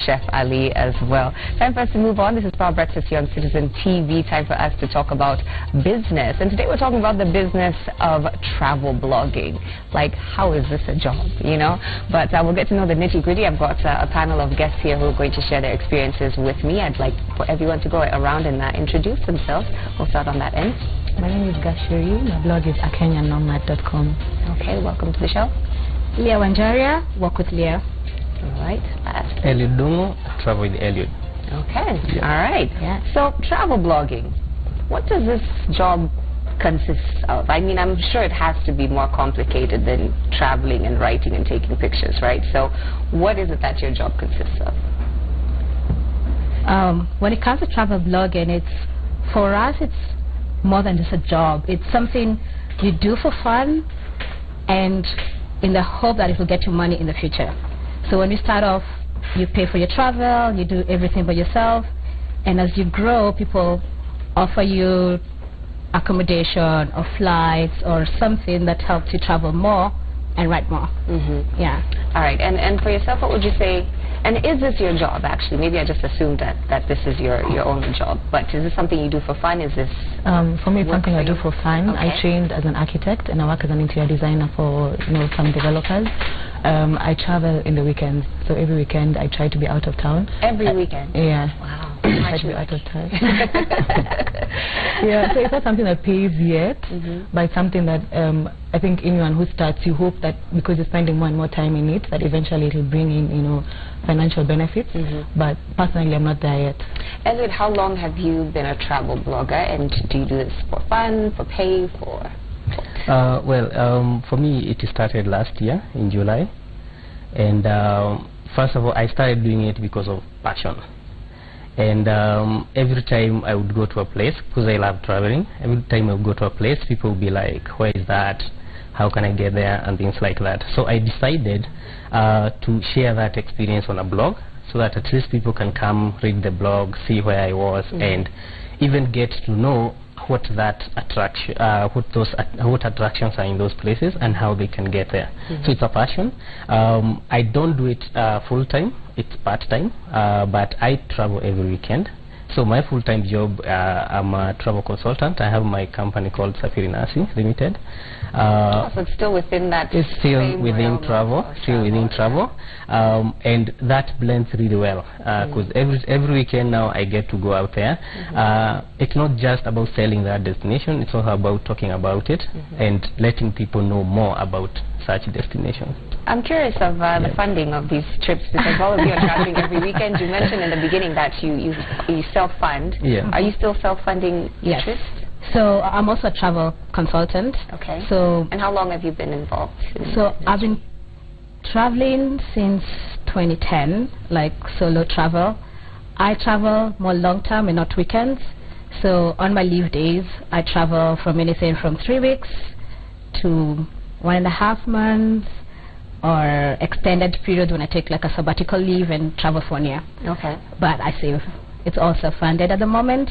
Chef Ali as well. Time for us to move on. This is Power Breakfast here on Citizen TV. Time for us to talk about business. And today we're talking about the business of travel blogging. Like, how is this a job, you know? But we'll get to know the nitty-gritty. I've got a panel of guests here who are going to share their experiences with me. I'd like for everyone to go around and introduce themselves. We'll start on that end. My name is Gashuri. My blog is akenyanomad.com. Okay, welcome to the show. Leah Wanjaria, work with Leah. All right, last. Eliud Dungo, travel with Eliud. Okay, yeah. All right. Yeah. So, travel blogging, what does this job consist of? I mean, I'm sure it has to be more complicated than traveling and writing and taking pictures, right? So, what is it that your job consists of? When it comes to travel blogging, for us, it's more than just a job. It's something you do for fun and in the hope that it will get you money in the future. So when you start off, you pay for your travel, you do everything by yourself, and as you grow, people offer you accommodation or flights or something that helps you travel more and write more. Mm-hmm. Yeah. All right, and for yourself, what would you say? And is this your job, actually? Maybe I just assumed that this is your only job. But is this something you do for fun? Is this... for me, it's something I do for fun. Okay. I trained as an architect, and I work as an interior designer for some developers. I travel in the weekends. So every weekend, I try to be out of town. Every weekend? Yeah. Wow. I try to be out of town. Yeah, so it's not something that pays yet, but it's something that I think anyone who starts, you hope that because you're spending more and more time in it, that eventually it will bring in, financial benefits. But personally, I'm not there yet. Eliud, how long have you been a travel blogger, and do you do this for fun, for pay, for... For me, it started last year in July, and first of all, I started doing it because of passion. And every time I would go to a place, because I love traveling, every time I would go to a place, people would be like, where is that? How can I get there? And things like that. So I decided to share that experience on a blog, so that at least people can come, read the blog, see where I was, and even get to know what that attraction, what attractions are in those places and how they can get there. So it's a passion. I don't do it full time; it's part time. But I travel every weekend. So my full-time job, I'm a travel consultant. I have my company called Safiri Nasi Limited. So it's still within that. It's still within travel. Still within travel, and that blends really well because every weekend now I get to go out there. It's not just about selling that destination. It's also about talking about it and letting people know more about such destinations. I'm curious of the funding of these trips, because all of you are traveling every weekend. You mentioned in the beginning that you self-fund. Yeah. Are you still self-funding your trips? So I'm also a travel consultant. Okay. So and how long have you been involved? I've been traveling since 2010, like solo travel. I travel more long-term and not weekends. So on my leave days, I travel from anything from 3 weeks to 1.5 months, or extended period when I take like a sabbatical leave and travel for 1 year. Okay. But I save. It's also funded at the moment,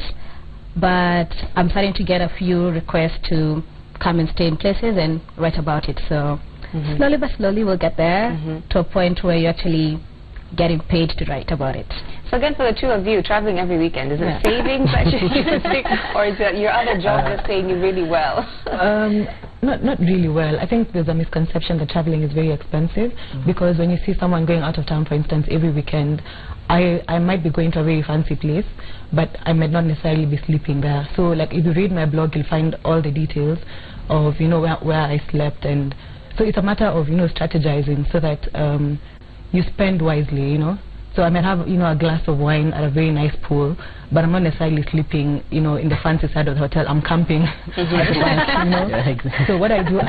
but I'm starting to get a few requests to come and stay in places and write about it. So slowly but slowly we'll get there to a point where you're actually getting paid to write about it. So again, for the two of you, traveling every weekend, is it savings that you're using, or is it your other job just paying you really well? Not really well. I think there's a misconception that traveling is very expensive, because when you see someone going out of town, for instance, every weekend, I might be going to a very fancy place, but I might not necessarily be sleeping there. So like if you read my blog, you'll find all the details of where I slept, and so it's a matter of strategizing so that you spend wisely, So I might have, a glass of wine at a very nice pool, but I'm not necessarily sleeping, in the fancy side of the hotel. I'm camping at the back, Yeah, exactly. So what I do,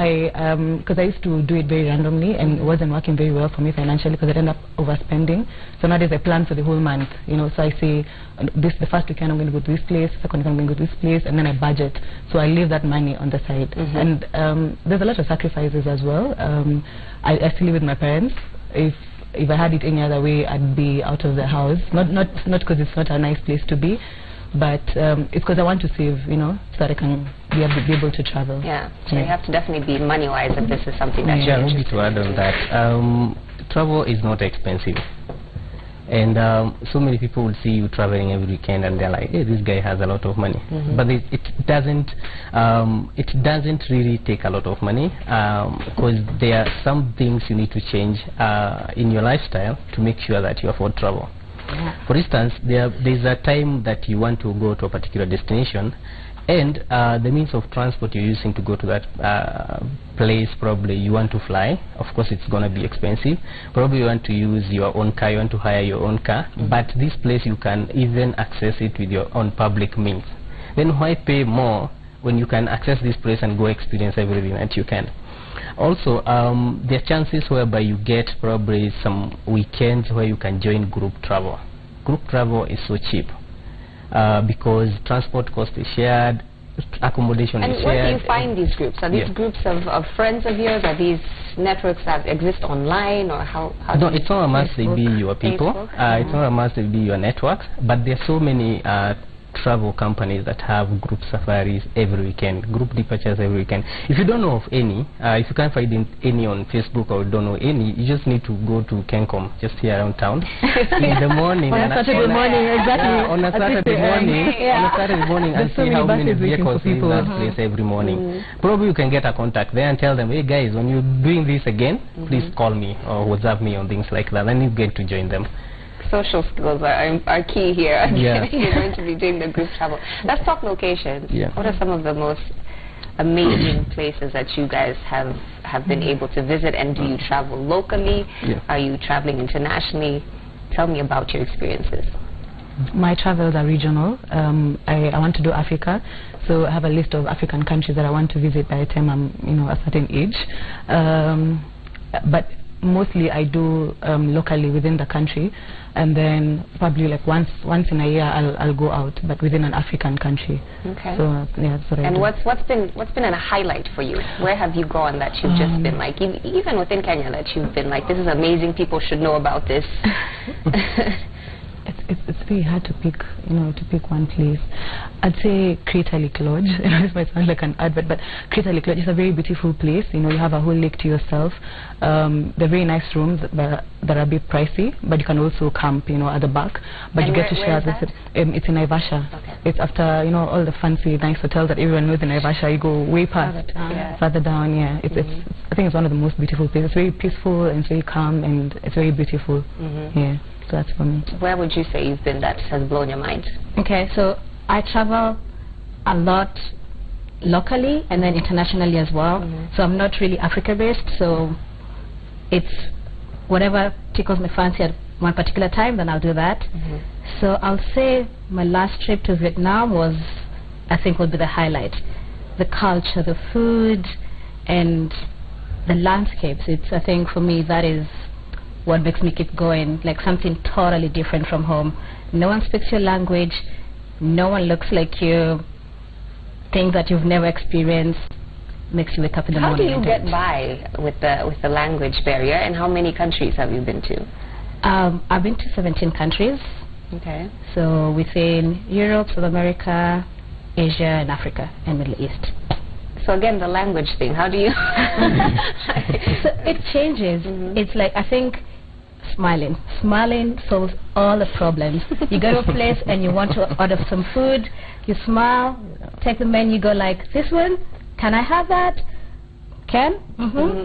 because I used to do it very randomly, and it wasn't working very well for me financially because I ended up overspending. So nowadays I plan for the whole month, So I say, the first weekend I'm going to go to this place, second weekend I'm going to go to this place, and then I budget. So I leave that money on the side. And there's a lot of sacrifices as well. I still live with my parents. If I had it any other way, I'd be out of the house. Not because it's not a nice place to be, but it's because I want to save, so that I can be able to travel. Yeah, so you have to definitely be money-wise if this is something that you're interested to add on that, travel is not expensive. And so many people will see you traveling every weekend, and they're like, hey, this guy has a lot of money. But it doesn't really take a lot of money, because there are some things you need to change in your lifestyle to make sure that you afford travel. For instance, there's a time that you want to go to a particular destination, and the means of transport you're using to go to that place, probably you want to fly. Of course, it's going to be expensive. Probably you want to use your own car, you want to hire your own car. But this place, you can even access it with your own public means. Then why pay more when you can access this place and go experience everything that you can? Also, there are chances whereby you get probably some weekends where you can join group travel. Group travel is so cheap because transport cost is shared, accommodation is shared. And where do you find these groups? Are these groups of friends of yours? Are these networks that exist online, or how no, it's not a must they be your people. It's not a must they be your networks, but there are so many travel companies that have group safaris every weekend, group departures every weekend. If you don't know of any, if you can't find any on Facebook or don't know any, you just need to go to Kencom, just here around town, in the morning. On a Saturday morning, exactly. On a Saturday morning, and see how many vehicles in that place every morning. Probably you can get a contact there and tell them, hey guys, when you're doing this again, please call me or WhatsApp me on things like that, and you get to join them. Social skills are key here. You're going to be doing the group travel. Let's talk locations. What are some of the most amazing places that you guys have been able to visit? And do you travel locally? Are you traveling internationally? Tell me about your experiences. My travels are regional. I want to do Africa, so I have a list of African countries that I want to visit by the time I'm a certain age. But mostly I do locally within the country, and then probably like once in a year I'll go out, but within an African country. Okay. So yeah, that's what I do. And what's been a highlight for you? Where have you gone that you've just been like, even within Kenya, that you've been like, this is amazing, people should know about this? It's very hard to pick, to pick one place. I'd say Crater Lake Lodge. This might sound like an advert, but Crater Lake Lodge is a very beautiful place. You have a whole lake to yourself. They're very nice rooms that are a bit pricey, but you can also camp, at the back. But and you get to share this. It's in Naivasha. Okay. It's after, all the fancy, nice hotels that everyone knows in Naivasha. You go way past, further down. Yeah, I think it's one of the most beautiful places. It's very peaceful and it's very calm and it's very beautiful. Yeah. So that's for me. Where would you say you've been that has blown your mind? Okay, so I travel a lot locally and then internationally as well. So I'm not really Africa-based, so it's whatever tickles my fancy at one particular time, then I'll do that. So I'll say my last trip to Vietnam would be the highlight. The culture, the food, and the landscapes. I think for me that is what makes me keep going, like something totally different from home. No one speaks your language, no one looks like you, things that you've never experienced, makes you wake up in the morning. How do you get by with the language barrier, and how many countries have you been to? I've been to 17 countries. Okay. So within Europe, South America, Asia, and Africa, and Middle East. So again, the language thing, how do you... So it changes. It's like, I think, smiling solves all the problems. You go to a place and you want to order some food, you smile, take the menu, go like, this one, can I have that? Can?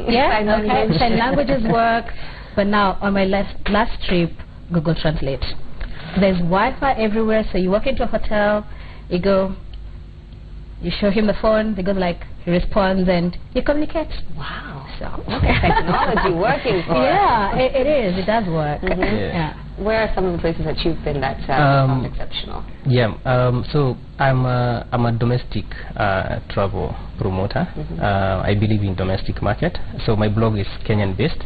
Yeah, okay. So languages work. But now on my last trip, Google Translate. There's Wi-Fi everywhere, so you walk into a hotel, you go, you show him the phone, they go like, he responds and you communicate. Wow. So technology working for us. It is. It does work. Yeah. Where are some of the places that you've been that found exceptional? Yeah. So I'm a domestic travel promoter. I believe in domestic market. So my blog is Kenyan based.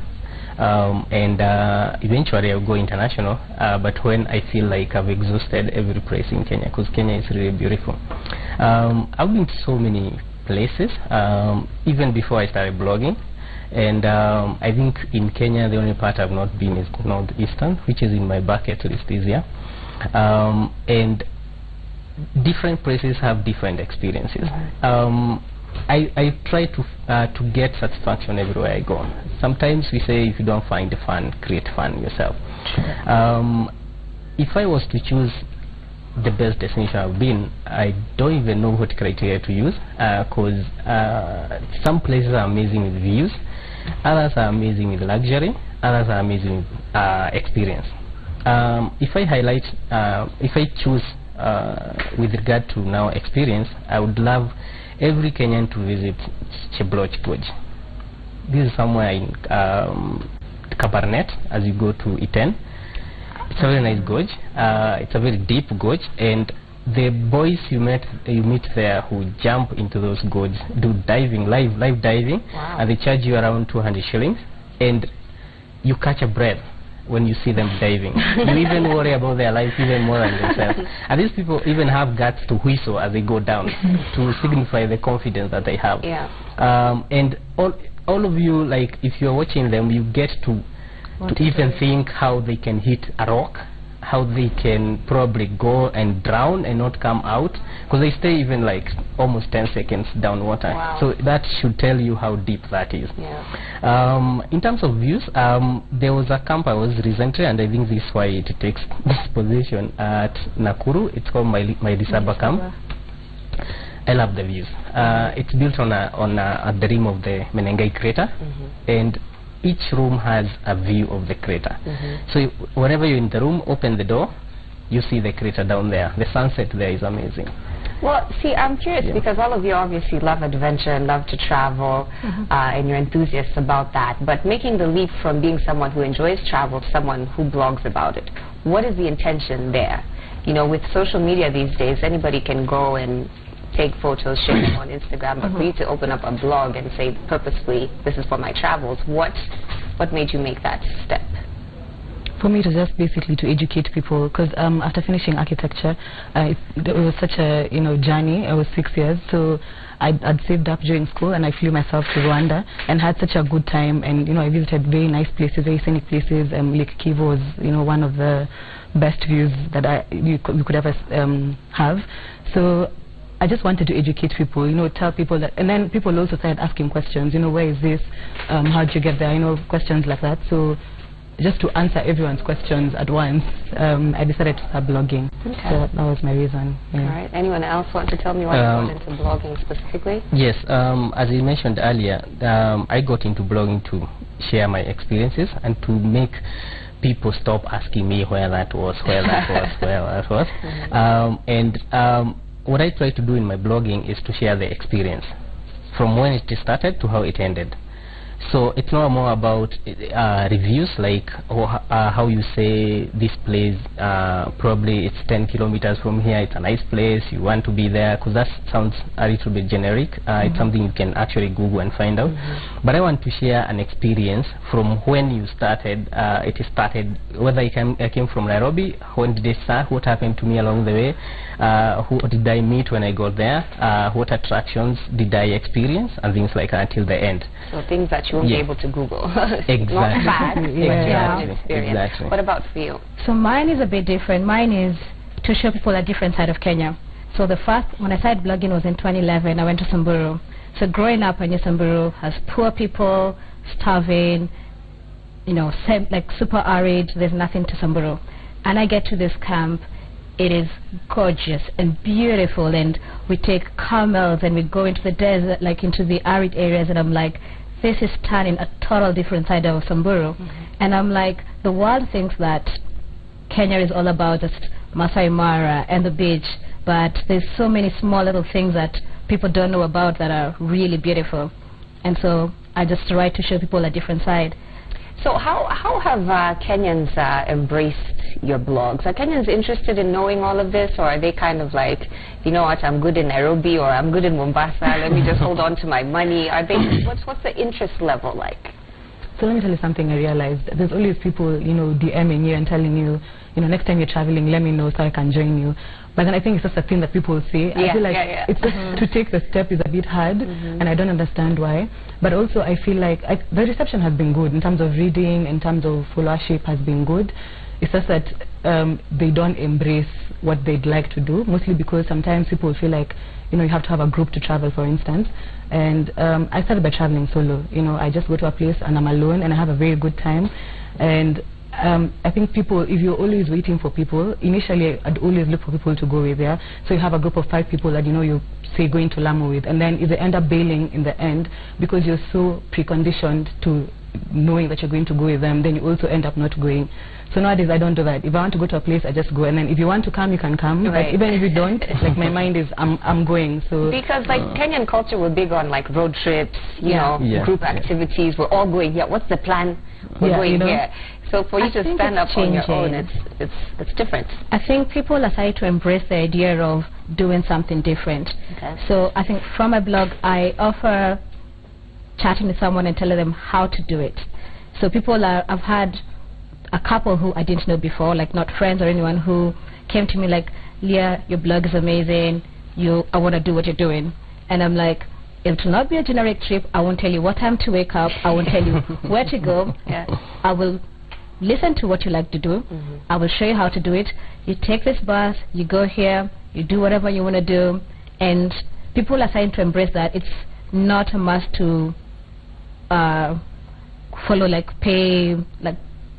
And eventually I'll go international, but when I feel like I've exhausted every place in Kenya, because Kenya is really beautiful. I've been to so many places, even before I started blogging, and I think in Kenya the only part I've not been is Northeastern, which is in my bucket list this year. And different places have different experiences. I try to get satisfaction everywhere I go. Sometimes we say if you don't find the fun, create fun yourself. If I was to choose the best destination I've been, I don't even know what criteria to use, because some places are amazing with views, others are amazing with luxury, others are amazing with experience. If I choose with regard to now experience, I would love every Kenyan to visit Chebloch Gorge. This is somewhere in Kabarnet as you go to Iten. It's a very nice gorge. It's a very deep gorge, and the boys you meet there who jump into those gorges do diving, live diving, and they charge you around 200 shillings, and you catch a breath when you see them diving. You even worry about their life even more than themselves. And these people even have guts to whistle as they go down to signify the confidence that they have. Yeah. And all of you, like, if you're watching them, you get to even think how they can hit a rock, how they can probably go and drown and not come out, because they stay even like almost 10 seconds down water. Wow. So that should tell you how deep that is. Yeah. In terms of views, there was a camp I was recently, and I think this is why it takes this position at Nakuru. It's called Maidisaba Camp. I love the views. It's built at the rim of the Menengai crater, and each room has a view of the crater. So whenever you're in the room, open the door, you see the crater down there. The sunset there is amazing. Well, see, I'm curious because all of you obviously love adventure and love to travel, and you're enthusiasts about that. But making the leap from being someone who enjoys travel to someone who blogs about it, what is the intention there? You know, with social media these days, anybody can go and take photos, share them on Instagram, but for you to open up a blog and say purposefully, this is for my travels, what made you make that step? For me, it was just basically to educate people, because after finishing architecture, it was such a journey. I was 6 years, so I'd saved up during school, and I flew myself to Rwanda and had such a good time. And I visited very nice places, very scenic places. Lake Kivu was one of the best views that you could ever have. So I just wanted to educate people, tell people that, and then people also started asking questions, where is this, how did you get there, questions like that. So just to answer everyone's questions at once, I decided to start blogging. Okay. So that was my reason. Yeah. All right. Anyone else want to tell me why you got into blogging specifically? Yes, as I mentioned earlier, I got into blogging to share my experiences and to make people stop asking me where that was. What I try to do in my blogging is to share the experience from when it started to how it ended. So it's not more about reviews like how you say this place, probably it's 10 kilometers from here, it's a nice place, you want to be there, because that sounds a little bit generic. It's something you can actually Google and find out. But I want to share an experience from when you started. It started, whether I came from Nairobi, when did it start, what happened to me along the way, who did I meet when I got there, what attractions did I experience, and things like that until the end. So things that you won't be able to Google. Exactly. Not fact, but you have an experience. Exactly. What about for you? So mine is a bit different. Mine is to show people a different side of Kenya. So the first, when I started blogging was in 2011, I went to Samburu. So growing up, I knew Samburu has poor people, starving, like super arid, there's nothing to Samburu. And I get to this camp, it is gorgeous and beautiful, and we take camels and we go into the desert, like into the arid areas, and I'm like, this is turning a total different side of Samburu. And I'm like, the world thinks that Kenya is all about just Masai Mara and the beach, but there's so many small little things that people don't know about that are really beautiful. And so I just try to show people a different side. So how have Kenyans embraced your blogs? Are Kenyans interested in knowing all of this, or are they kind of like, you know what, I'm good in Nairobi or I'm good in Mombasa, let me just hold on to my money? Are they, what's the interest level like? So let me tell you something I realized. There's always people, DMing you and telling you, next time you're traveling, let me know so I can join you. But then I think it's just a thing that people say. I feel like it's just to take the step is a bit hard, and I don't understand why. But also I feel like the reception has been good in terms of reading, in terms of followership has been good. It's just that they don't embrace what they'd like to do, mostly because sometimes people feel like, you have to have a group to travel, for instance. And I started by traveling solo. I just go to a place and I'm alone and I have a very good time. And I think people, if you're always waiting for people, initially I'd always look for people to go with, yeah? So you have a group of 5 people that you say going to Lamu with, and then if they end up bailing in the end because you're so preconditioned to knowing that you're going to go with them, then you also end up not going. So nowadays I don't do that. If I want to go to a place, I just go, and then if you want to come, you can come. Right. But even if you don't, like my mind is I'm going. So because like Kenyan culture, we're big on like road trips, you know, group activities. We're all going here. What's the plan? We're going here. So for you to stand up on your own, it's different. I think people are starting to embrace the idea of doing something different. Okay. So I think from my blog, I offer chatting with someone and telling them how to do it. So I've had a couple who I didn't know before, like not friends or anyone, who came to me like, Leah, your blog is amazing. I want to do what you're doing. And I'm like, it will not be a generic trip. I won't tell you what time to wake up. I won't tell you where to go. I will listen to what you like to do. I will show you how to do it. You take this bus, you go here, you do whatever you want to do. And people are starting to embrace that. It's not a must to follow, pay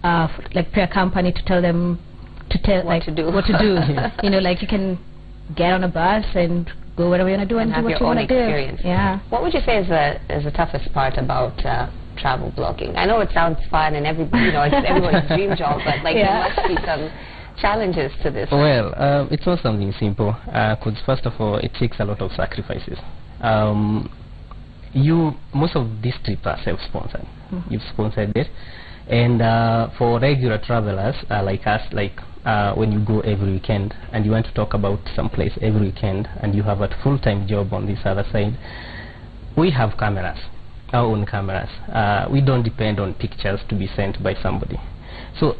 a company to tell them what to do. You can get on a bus and go wherever you want to do and do what you want to do. Experience. Yeah. What would you say is the toughest part about travel blogging? I know it sounds fun and everybody, it's everyone's dream job, but there must be some challenges to this. Well, it's not something simple. Because first of all, it takes a lot of sacrifices. Most of these trips are self-sponsored. You've sponsored it. And for regular travelers like us, when you go every weekend and you want to talk about some place every weekend and you have a full-time job on this other side, we have cameras, our own cameras. We don't depend on pictures to be sent by somebody. So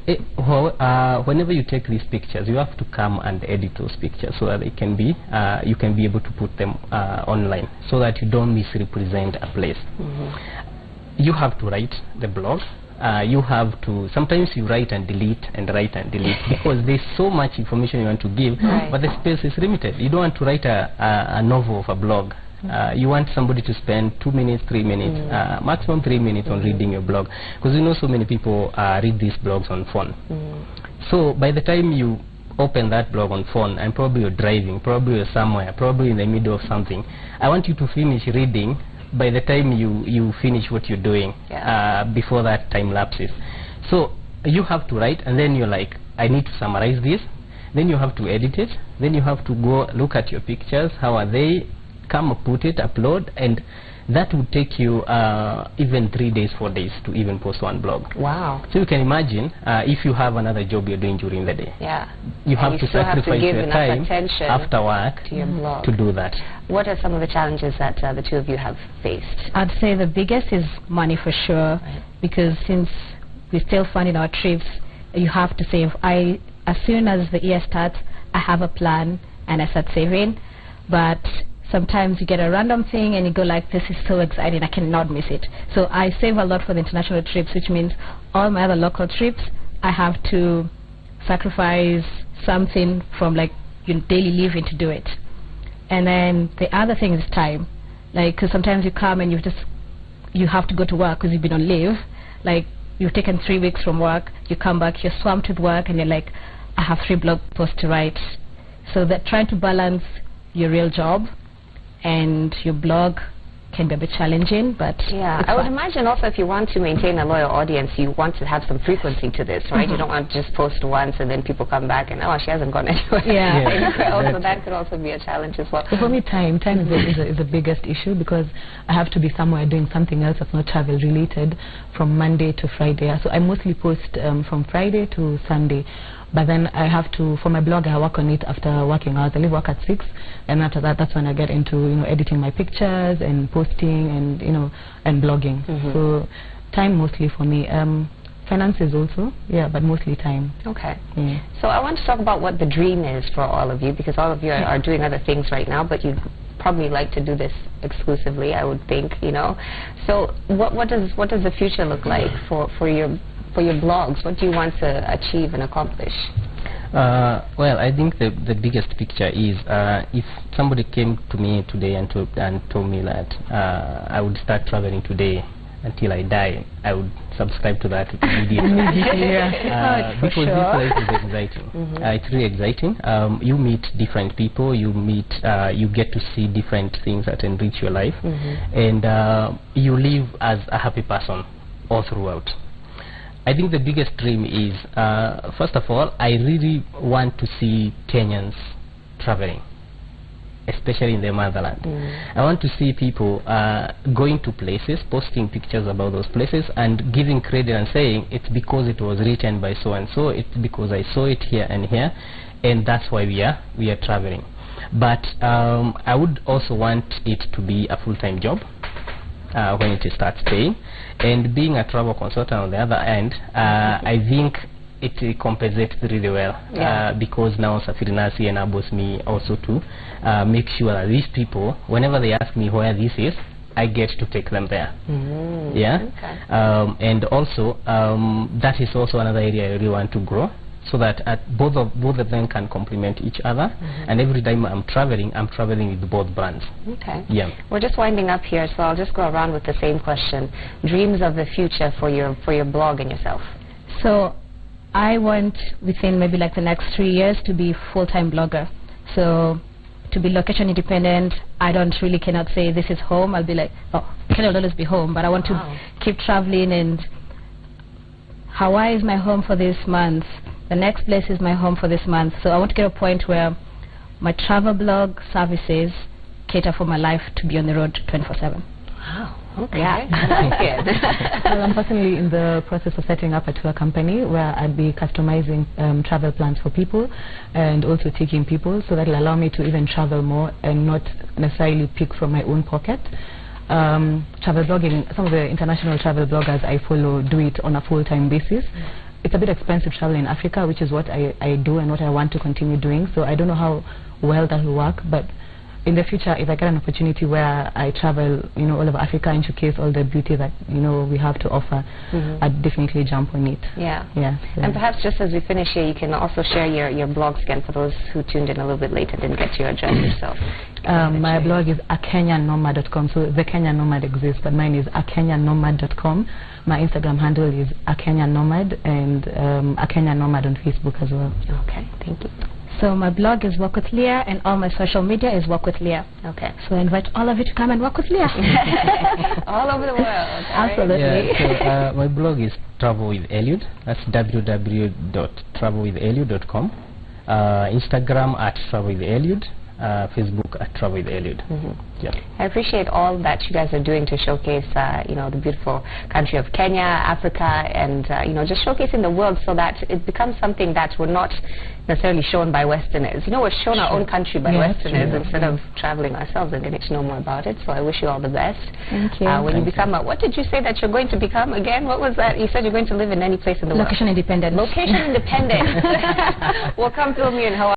whenever you take these pictures, you have to come and edit those pictures so that they can be, you can be able to put them online so that you don't misrepresent a place. You have to write the blog. You have to, sometimes you write and delete and write and delete because there's so much information you want to give, but the space is limited. You don't want to write a novel of a blog. You want somebody to spend 2 minutes, 3 minutes, maximum 3 minutes on reading your blog, because so many people read these blogs on phone. So by the time you open that blog on phone and probably you're driving, probably you're somewhere, probably in the middle of something, I want you to finish reading by the time you finish what you're doing, before that time lapses. So you have to write, and then you're like, I need to summarize this. Then you have to edit it. Then you have to go look at your pictures. How are they? Come put it, upload, and that would take you even 3 days, 4 days to even post one blog. Wow. So you can imagine if you have another job you're doing during the day. Yeah. You have to sacrifice your time after work to your blog to do that. What are some of the challenges that the two of you have faced? I'd say the biggest is money for sure, because since we're still funding our trips, you have to save. As soon as the year starts, I have a plan and I start saving, but sometimes you get a random thing and you go like, this is so exciting, I cannot miss it. So I save a lot for the international trips, which means all my other local trips, I have to sacrifice something from your daily living to do it. And then the other thing is time. Because sometimes you come and you have to go to work because you've been on leave. You've taken 3 weeks from work, you come back, you're swamped with work, and you're like, I have 3 blog posts to write. So that trying to balance your real job and your blog can be a bit challenging, but I would imagine also if you want to maintain a loyal audience, you want to have some frequency to this, right? You don't want to just post once and then people come back and she hasn't gone anywhere. So that could also be a challenge as well. So for me, time is the biggest issue, because I have to be somewhere doing something else that's not travel related from Monday to Friday. So I mostly post from Friday to Sunday. But then I have to, for my blog, I work on it after working hours. I leave work at 6, and after that, that's when I get into editing my pictures and posting and and blogging. So time mostly for me. Finances also, but mostly time. Okay. So I want to talk about what the dream is for all of you, because all of you are doing other things right now, but you'd probably like to do this exclusively, I would think. So what does the future look like for for your blogs? What do you want to achieve and accomplish? Well, I think the biggest picture is if somebody came to me today and told me that I would start traveling today until I die, I would subscribe to that immediately. Because this life is exciting. It's really exciting. You meet different people. You get to see different things that enrich your life, and you live as a happy person all throughout. I think the biggest dream is, first of all, I really want to see Kenyans traveling, especially in the motherland. I want to see people going to places, posting pictures about those places, and giving credit and saying it's because it was written by so and so, it's because I saw it here and here, and that's why we are traveling. But I would also want it to be a full-time job when it starts paying. And being a travel consultant on the other end, I think it compensates really well, because now Safiri Nasi enables me also to make sure that these people, whenever they ask me where this is, I get to take them there. And also that is also another area I really want to grow, so that both of them can complement each other, and every time I'm traveling with both brands. We're just winding up here, so I'll just go around with the same question. Dreams of the future for your blog and yourself. So I want, within maybe like the next 3 years, to be full-time blogger. So to be location independent. I cannot say this is home. I'll be like, oh, Kenya will always be home, but I want to keep traveling, and Hawaii is my home for this month. The next place is my home for this month. So I want to get a point where my travel blog services cater for my life to be on the road 24/7. Wow. Okay. Yeah. Well, I'm personally in the process of setting up a tour company where I'd be customizing travel plans for people, and also taking people, so that will allow me to even travel more and not necessarily pick from my own pocket. Travel blogging, some of the international travel bloggers I follow do it on a full-time basis. It's a bit expensive travel in Africa, which is what I do and what I want to continue doing. So I don't know how well that will work, but in the future, if I get an opportunity where I travel, all over Africa and showcase all the beauty that we have to offer, I'd definitely jump on it. So. And perhaps just as we finish here, you can also share your blogs again for those who tuned in a little bit late and didn't get to your address yourself. My blog is akenyanomad.com. So the Kenya Nomad exists, but mine is akenyanomad.com. My Instagram handle is akenyanomad, and akenyanomad on Facebook as well. Okay, thank you. So my blog is Walk with Leah, and all my social media is Walk with Leah. Okay. So I invite all of you to come and walk with Leah. All over the world. Absolutely. Yeah, so my blog is Travel with Eliud. That's www.travelwitheliud.com. Instagram at Travel with Eliud. Facebook at Travel with Eliud. I appreciate all that you guys are doing to showcase, the beautiful country of Kenya, Africa, and just showcasing the world, so that it becomes something that we're not necessarily shown by Westerners. We're shown our own country by Westerners instead of traveling ourselves and getting to know more about it. So I wish you all the best. Thank you. When you become what did you say that you're going to become again? What was that? You said you're going to live in any place in the world. Location independent. Location independent. We'll come film you in Hawaii.